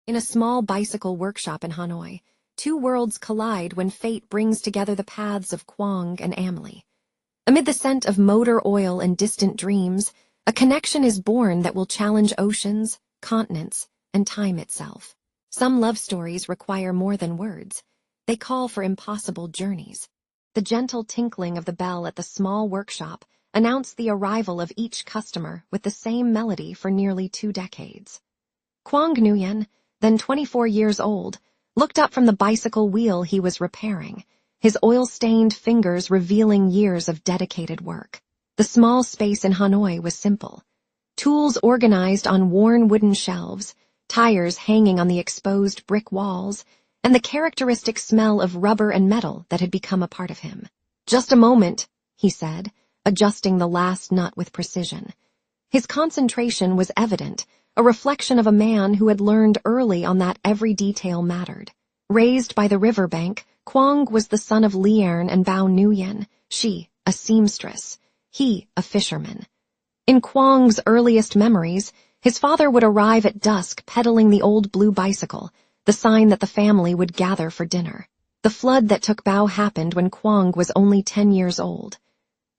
In a small bicycle workshop in Hanoi, two worlds collide when fate brings together the paths of Quang and Amelie. Amid the scent of motor oil and distant dreams, a connection is born that will challenge oceans, continents, and time itself. Some love stories require more than words. They call for impossible journeys. The gentle tinkling of the bell at the small workshop announced the arrival of each customer with the same melody for nearly 2 decades. Quang Nguyen, then 24 years old, looked up from the bicycle wheel he was repairing, his oil-stained fingers revealing years of dedicated work. The small space in Hanoi was simple. Tools organized on worn wooden shelves, tires hanging on the exposed brick walls, and the characteristic smell of rubber and metal that had become a part of him. "Just a moment," he said, adjusting the last nut with precision. His concentration was evident, a reflection of a man who had learned early on that every detail mattered. Raised by the riverbank, Quang was the son of Liern and Bao Nguyen, she, a seamstress, he, a fisherman. In Quang's earliest memories, his father would arrive at dusk pedaling the old blue bicycle, the sign that the family would gather for dinner. The flood that took Bao happened when Quang was only 10 years old.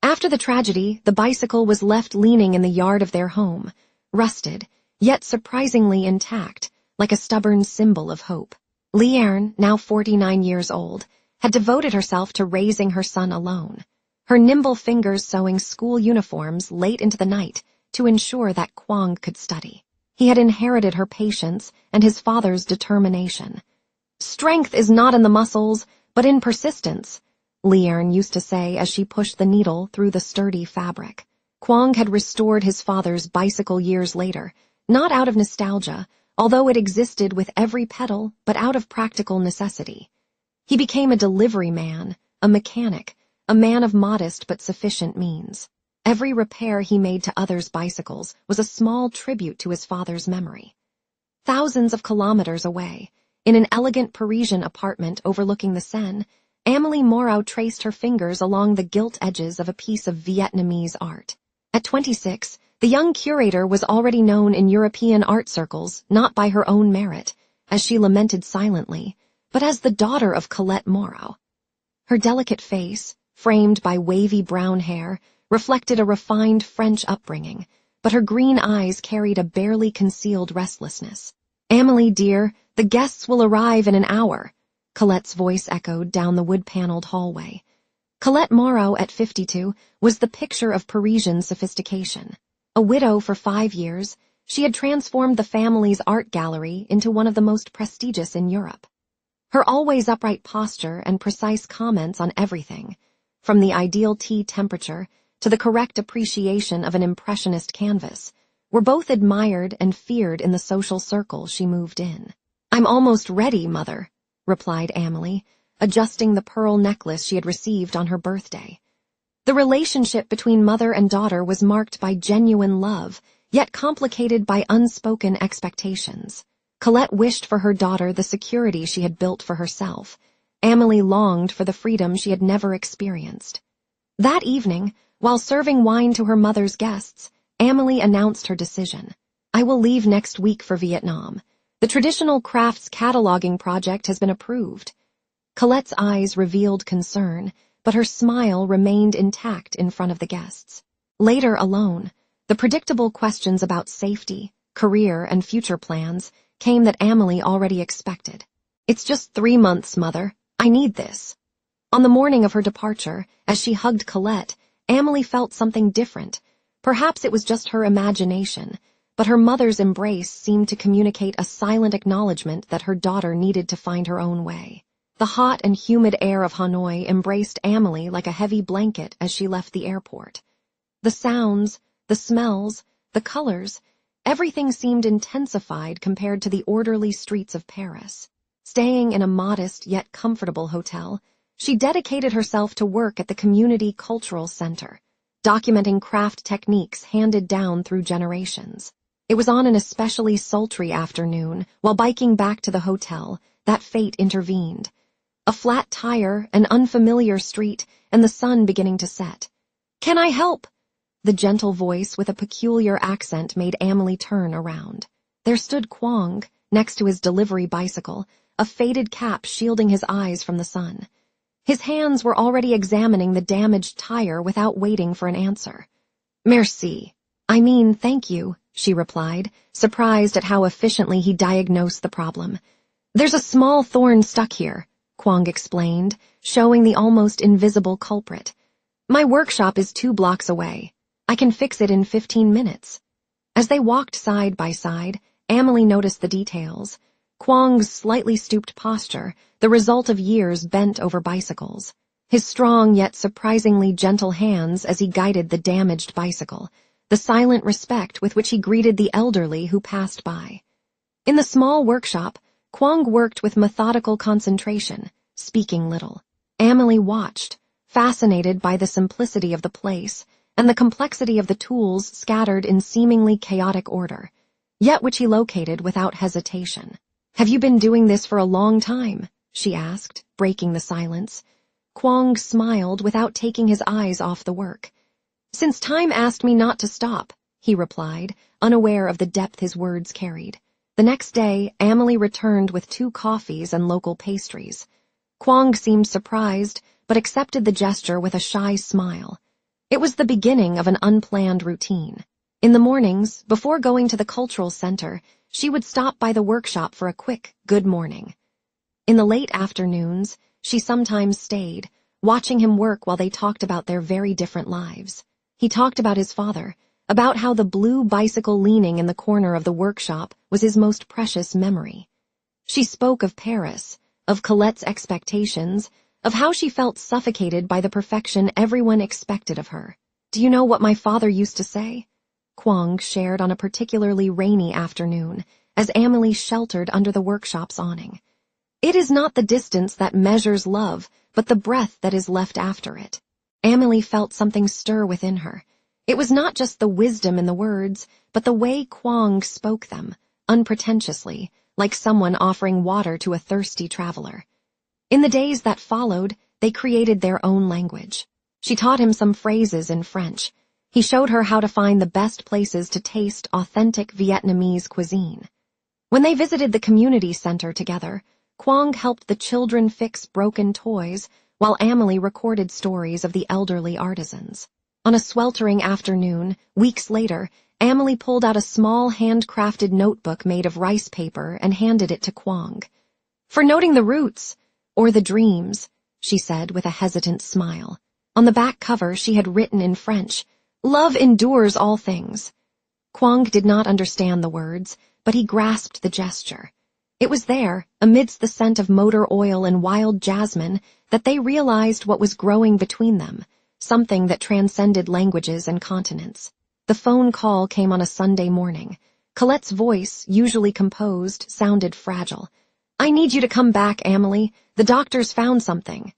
After the tragedy, the bicycle was left leaning in the yard of their home, rusted, yet surprisingly intact, like a stubborn symbol of hope. Liern, now 49 years old, had devoted herself to raising her son alone, her nimble fingers sewing school uniforms late into the night to ensure that Quang could study. He had inherited her patience and his father's determination. "Strength is not in the muscles, but in persistence," Liern used to say as she pushed the needle through the sturdy fabric. Quang had restored his father's bicycle years later, not out of nostalgia, although it existed with every pedal, but out of practical necessity. He became a delivery man, a mechanic, a man of modest but sufficient means. Every repair he made to others' bicycles was a small tribute to his father's memory. Thousands of kilometers away, in an elegant Parisian apartment overlooking the Seine, Amelie Moreau traced her fingers along the gilt edges of a piece of Vietnamese art. At 26, the young curator was already known in European art circles, not by her own merit, as she lamented silently, but as the daughter of Colette Moreau. Her delicate face, framed by wavy brown hair, reflected a refined French upbringing, but her green eyes carried a barely concealed restlessness. "Amelie, dear, the guests will arrive in an hour," Colette's voice echoed down the wood-paneled hallway. Colette Moreau, at 52, was the picture of Parisian sophistication. A widow for 5 years, she had transformed the family's art gallery into one of the most prestigious in Europe. Her always upright posture and precise comments on everything, from the ideal tea temperature to the correct appreciation of an impressionist canvas, were both admired and feared in the social circle she moved in. "I'm almost ready, Mother," replied Amelie, adjusting the pearl necklace she had received on her birthday. The relationship between mother and daughter was marked by genuine love, yet complicated by unspoken expectations. Colette wished for her daughter the security she had built for herself. Amelie longed for the freedom she had never experienced. That evening, while serving wine to her mother's guests, Amelie announced her decision. "I will leave next week for Vietnam. The traditional crafts cataloging project has been approved." Colette's eyes revealed concern, but her smile remained intact in front of the guests. Later alone, the predictable questions about safety, career, and future plans came that Amelie already expected. "It's just 3 months, Mother. I need this." On the morning of her departure, as she hugged Colette, Amelie felt something different. Perhaps it was just her imagination, but her mother's embrace seemed to communicate a silent acknowledgement that her daughter needed to find her own way. The hot and humid air of Hanoi embraced Amelie like a heavy blanket as she left the airport. The sounds, the smells, the colors, everything seemed intensified compared to the orderly streets of Paris. Staying in a modest yet comfortable hotel, she dedicated herself to work at the Community Cultural Center, documenting craft techniques handed down through generations. It was on an especially sultry afternoon, while biking back to the hotel, that fate intervened. A flat tire, an unfamiliar street, and the sun beginning to set. "Can I help?" The gentle voice with a peculiar accent made Amelie turn around. There stood Quang, next to his delivery bicycle, a faded cap shielding his eyes from the sun. His hands were already examining the damaged tire without waiting for an answer. "Merci. I mean, thank you," she replied, surprised at how efficiently he diagnosed the problem. "There's a small thorn stuck here," Kwong explained, showing the almost invisible culprit. "My workshop is 2 blocks away. I can fix it in 15 minutes. As they walked side by side, Amelie noticed the details. Kwong's slightly stooped posture, the result of years bent over bicycles. His strong yet surprisingly gentle hands as he guided the damaged bicycle, the silent respect with which he greeted the elderly who passed by. In the small workshop, Kwong worked with methodical concentration, speaking little. Amelie watched, fascinated by the simplicity of the place and the complexity of the tools scattered in seemingly chaotic order, yet which he located without hesitation. "Have you been doing this for a long time?" she asked, breaking the silence. Kwong smiled without taking his eyes off the work. "Since time asked me not to stop," he replied, unaware of the depth his words carried. The next day, Amelie returned with 2 coffees and local pastries. Kwong seemed surprised, but accepted the gesture with a shy smile. It was the beginning of an unplanned routine. In the mornings, before going to the cultural center, she would stop by the workshop for a quick good morning. In the late afternoons, she sometimes stayed, watching him work while they talked about their very different lives. He talked about his father, about how the blue bicycle leaning in the corner of the workshop was his most precious memory. She spoke of Paris, of Colette's expectations, of how she felt suffocated by the perfection everyone expected of her. "Do you know what my father used to say?" Kwong shared on a particularly rainy afternoon, as Amelie sheltered under the workshop's awning. "It is not the distance that measures love, but the breath that is left after it." Amelie felt something stir within her. It was not just the wisdom in the words, but the way Kwong spoke them, unpretentiously, like someone offering water to a thirsty traveler. In the days that followed, they created their own language. She taught him some phrases in French. He showed her how to find the best places to taste authentic Vietnamese cuisine. When they visited the community center together, Kwong helped the children fix broken toys, while Amelie recorded stories of the elderly artisans. On a sweltering afternoon, weeks later, Amelie pulled out a small handcrafted notebook made of rice paper and handed it to Kwong. "For noting the roots, or the dreams," she said with a hesitant smile. On the back cover she had written in French, "Love endures all things." Kwong did not understand the words, but he grasped the gesture. It was there, amidst the scent of motor oil and wild jasmine, that they realized what was growing between them, something that transcended languages and continents. The phone call came on a Sunday morning. Colette's voice, usually composed, sounded fragile. "I need you to come back, Amelie. The doctors found something."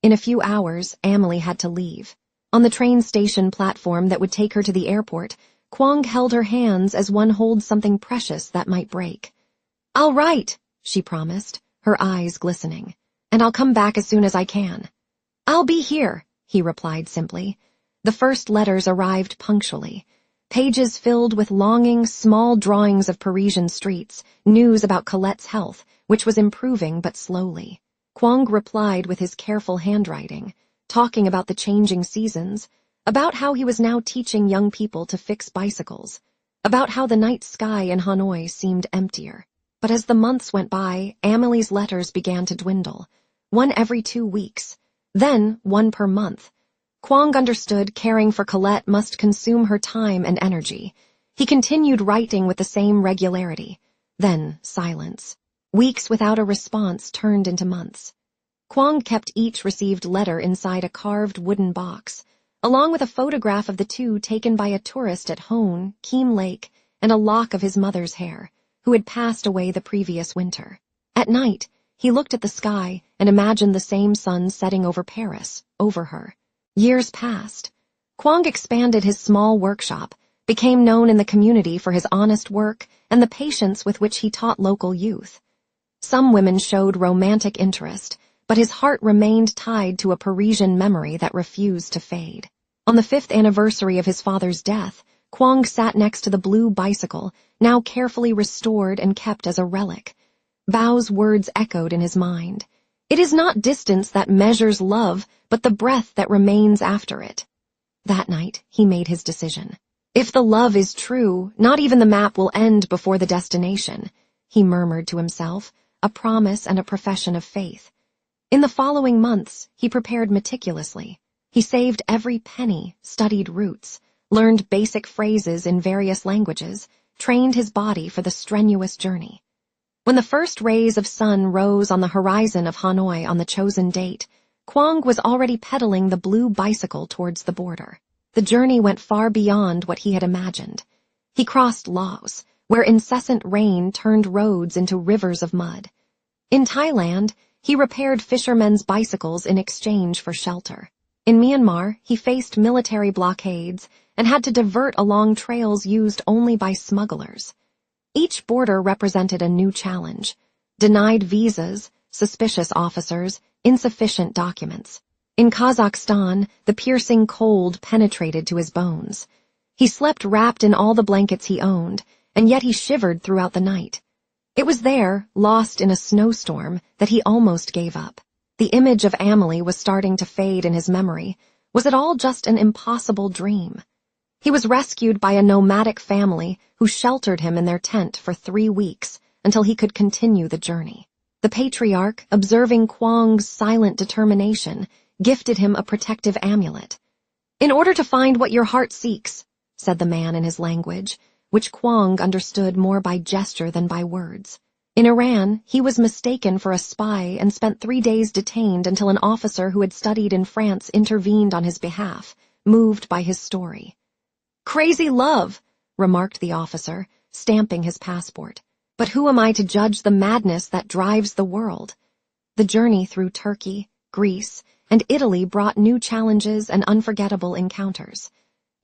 In a few hours, Amelie had to leave. On the train station platform that would take her to the airport, Kwong held her hands as one holds something precious that might break. "I'll write," she promised, her eyes glistening, "and I'll come back as soon as I can." "I'll be here," he replied simply. The first letters arrived punctually. Pages filled with longing, small drawings of Parisian streets, news about Colette's health, which was improving but slowly. Kwong replied with his careful handwriting, talking about the changing seasons, about how he was now teaching young people to fix bicycles, about how the night sky in Hanoi seemed emptier. But as the months went by, Amelie's letters began to dwindle, one every 2 weeks, then one per month. Kwong understood caring for Colette must consume her time and energy. He continued writing with the same regularity. Then silence. Weeks without a response turned into months. Kwong kept each received letter inside a carved wooden box, along with a photograph of the two taken by a tourist at Hone, Keem Lake, and a lock of his mother's hair, who had passed away the previous winter. At night, he looked at the sky and imagined the same sun setting over Paris, over her. Years passed. Kwong expanded his small workshop, became known in the community for his honest work and the patience with which he taught local youth. Some women showed romantic interest, but his heart remained tied to a Parisian memory that refused to fade. On the 5th anniversary of his father's death, Quang sat next to the blue bicycle, now carefully restored and kept as a relic. Bao's words echoed in his mind. It is not distance that measures love, but the breath that remains after it. That night, he made his decision. If the love is true, not even the map will end before the destination, he murmured to himself, a promise and a profession of faith. In the following months, he prepared meticulously. He saved every penny, studied routes, learned basic phrases in various languages, trained his body for the strenuous journey. When the first rays of sun rose on the horizon of Hanoi on the chosen date, Quang was already pedaling the blue bicycle towards the border. The journey went far beyond what he had imagined. He crossed Laos, where incessant rain turned roads into rivers of mud. In Thailand, he repaired fishermen's bicycles in exchange for shelter. In Myanmar, he faced military blockades and had to divert along trails used only by smugglers. Each border represented a new challenge: denied visas, suspicious officers, insufficient documents. In Kazakhstan, the piercing cold penetrated to his bones. He slept wrapped in all the blankets he owned, and yet he shivered throughout the night. It was there, lost in a snowstorm, that he almost gave up. The image of Amelie was starting to fade in his memory. Was it all just an impossible dream? He was rescued by a nomadic family who sheltered him in their tent for 3 weeks until he could continue the journey. The patriarch, observing Quang's silent determination, gifted him a protective amulet. "In order to find what your heart seeks," said the man in his language, which Quang understood more by gesture than by words. In Iran, he was mistaken for a spy and spent 3 days detained until an officer who had studied in France intervened on his behalf, moved by his story. "Crazy love," remarked the officer, stamping his passport. "But who am I to judge the madness that drives the world?" The journey through Turkey, Greece, and Italy brought new challenges and unforgettable encounters.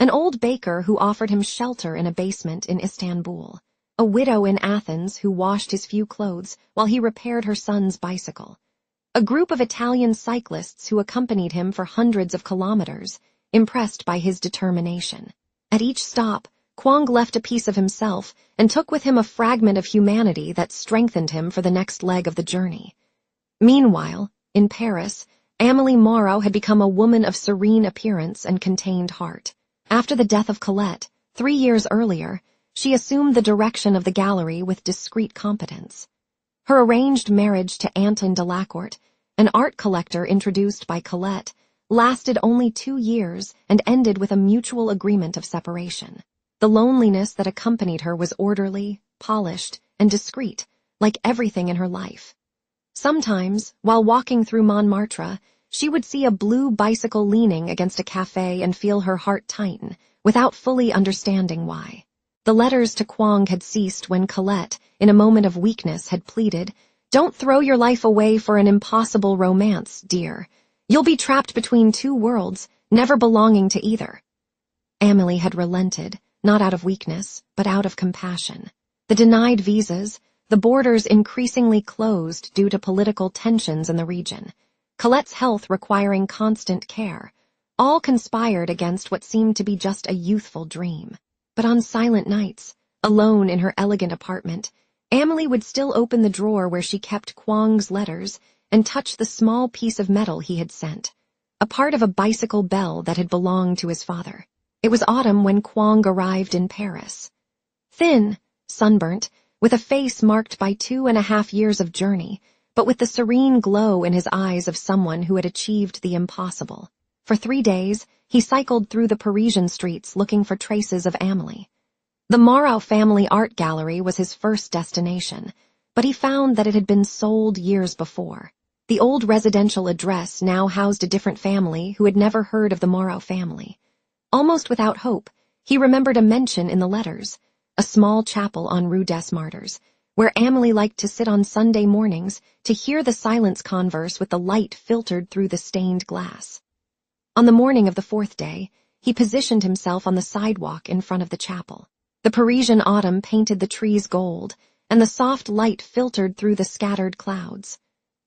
An old baker who offered him shelter in a basement in Istanbul. A widow in Athens who washed his few clothes while he repaired her son's bicycle. A group of Italian cyclists who accompanied him for hundreds of kilometers, impressed by his determination. At each stop, Quang left a piece of himself and took with him a fragment of humanity that strengthened him for the next leg of the journey. Meanwhile, in Paris, Amélie Moreau had become a woman of serene appearance and contained heart. After the death of Colette, 3 years earlier, she assumed the direction of the gallery with discreet competence. Her arranged marriage to Anton de Lacourt, an art collector introduced by Colette, lasted only 2 years and ended with a mutual agreement of separation. The loneliness that accompanied her was orderly, polished, and discreet, like everything in her life. Sometimes, while walking through Montmartre, she would see a blue bicycle leaning against a cafe and feel her heart tighten, without fully understanding why. The letters to Quang had ceased when Colette, in a moment of weakness, had pleaded, "Don't throw your life away for an impossible romance, dear. You'll be trapped between 2 worlds, never belonging to either." Amélie had relented, not out of weakness, but out of compassion. The denied visas, the borders increasingly closed due to political tensions in the region, Colette's health requiring constant care, all conspired against what seemed to be just a youthful dream. But on silent nights, alone in her elegant apartment, Amélie would still open the drawer where she kept Quang's letters and touch the small piece of metal he had sent, a part of a bicycle bell that had belonged to his father. It was autumn when Quang arrived in Paris. Thin, sunburnt, with a face marked by 2.5 years of journey, but with the serene glow in his eyes of someone who had achieved the impossible. For 3 days, he cycled through the Parisian streets looking for traces of Amélie. The Moreau family art gallery was his first destination, but he found that it had been sold years before. The old residential address now housed a different family who had never heard of the Moreau family. Almost without hope, he remembered a mention in the letters, a small chapel on Rue des Martyrs, where Amélie liked to sit on Sunday mornings to hear the silence converse with the light filtered through the stained glass. On the morning of the 4th day, he positioned himself on the sidewalk in front of the chapel. The Parisian autumn painted the trees gold, and the soft light filtered through the scattered clouds.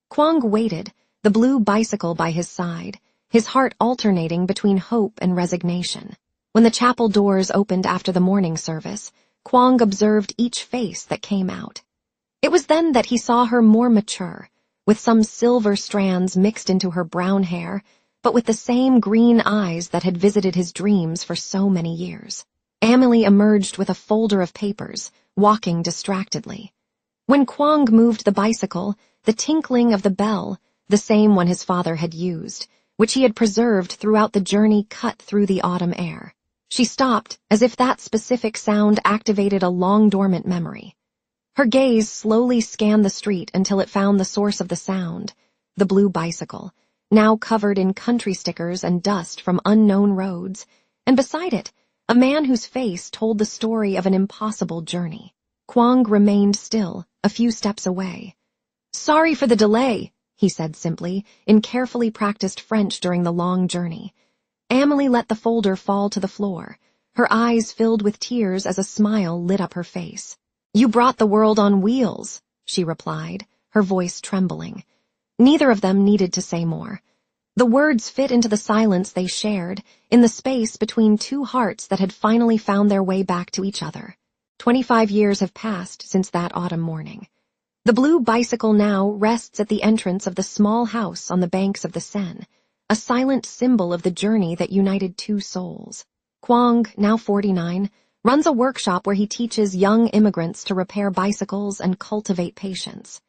Quang waited, the blue bicycle by his side, his heart alternating between hope and resignation. When the chapel doors opened after the morning service, Kwong observed each face that came out. It was then that he saw her more mature, with some silver strands mixed into her brown hair, but with the same green eyes that had visited his dreams for so many years. Amelie emerged with a folder of papers, walking distractedly. When Kwong moved the bicycle, the tinkling of the bell, the same one his father had used, which he had preserved throughout the journey, cut through the autumn air. She stopped, as if that specific sound activated a long-dormant memory. Her gaze slowly scanned the street until it found the source of the sound, the blue bicycle, now covered in country stickers and dust from unknown roads, and beside it, a man whose face told the story of an impossible journey. Kwong remained still, a few steps away. "Sorry for the delay," he said simply, in carefully practiced French during the long journey. Amelie let the folder fall to the floor, her eyes filled with tears as a smile lit up her face. "You brought the world on wheels," she replied, her voice trembling. Neither of them needed to say more. The words fit into the silence they shared, in the space between two hearts that had finally found their way back to each other. 25 years have passed since that autumn morning. The blue bicycle now rests at the entrance of the small house on the banks of the Seine, a silent symbol of the journey that united two souls. Kwong, now 49, runs a workshop where he teaches young immigrants to repair bicycles and cultivate patience.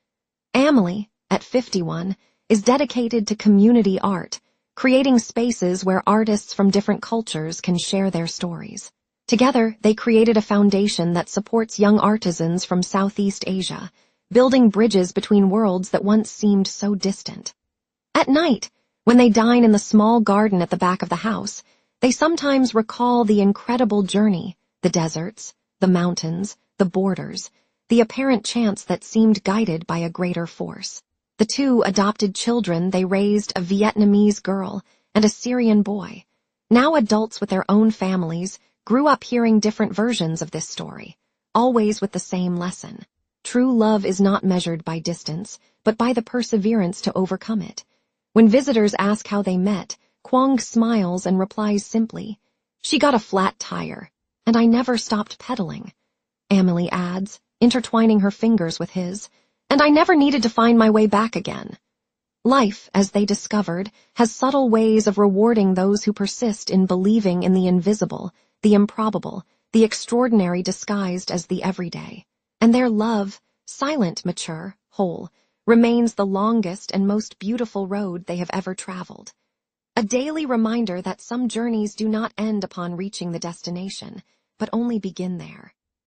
Amelie, at 51, is dedicated to community art, creating spaces where artists from different cultures can share their stories. Together, they created a foundation that supports young artisans from Southeast Asia, building bridges between worlds that once seemed so distant. At night, when they dine in the small garden at the back of the house, they sometimes recall the incredible journey, the deserts, the mountains, the borders, the apparent chance that seemed guided by a greater force. The two adopted children they raised, a Vietnamese girl and a Syrian boy, now adults with their own families, grew up hearing different versions of this story, always with the same lesson. True love is not measured by distance, but by the perseverance to overcome it. When visitors ask how they met, Kwong smiles and replies simply, "She got a flat tire, and I never stopped pedaling." Amelie adds, intertwining her fingers with his, "And I never needed to find my way back again." Life, as they discovered, has subtle ways of rewarding those who persist in believing in the invisible, the improbable, the extraordinary disguised as the everyday. And their love, silent, mature, whole, remains the longest and most beautiful road they have ever traveled. A daily reminder that some journeys do not end upon reaching the destination, but only begin there.